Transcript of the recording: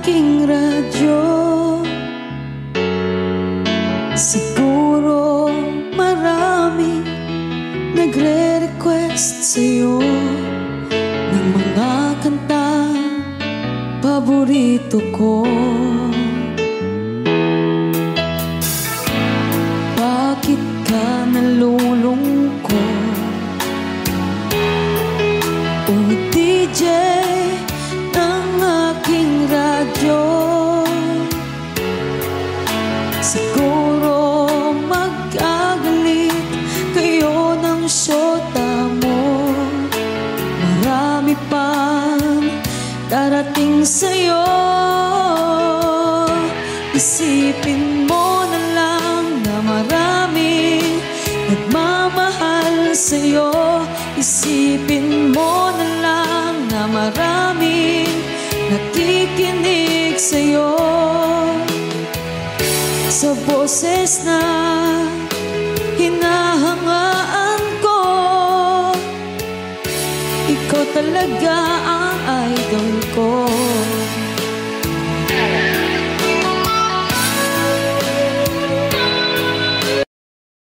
aking radyo. Siguro marami nagre-request sa'yo ng mga kanta paborito ko. Bakit ka nalulungkot? O DJ ng aking radyo, siguro magagalit kayo ng syota mo. Marami pang darating sa'yo. Isipin mo na lang na maraming nagmamahal sa'yo. Isipin mo na lang na maraming nakikinig sa'yo. Sa boses na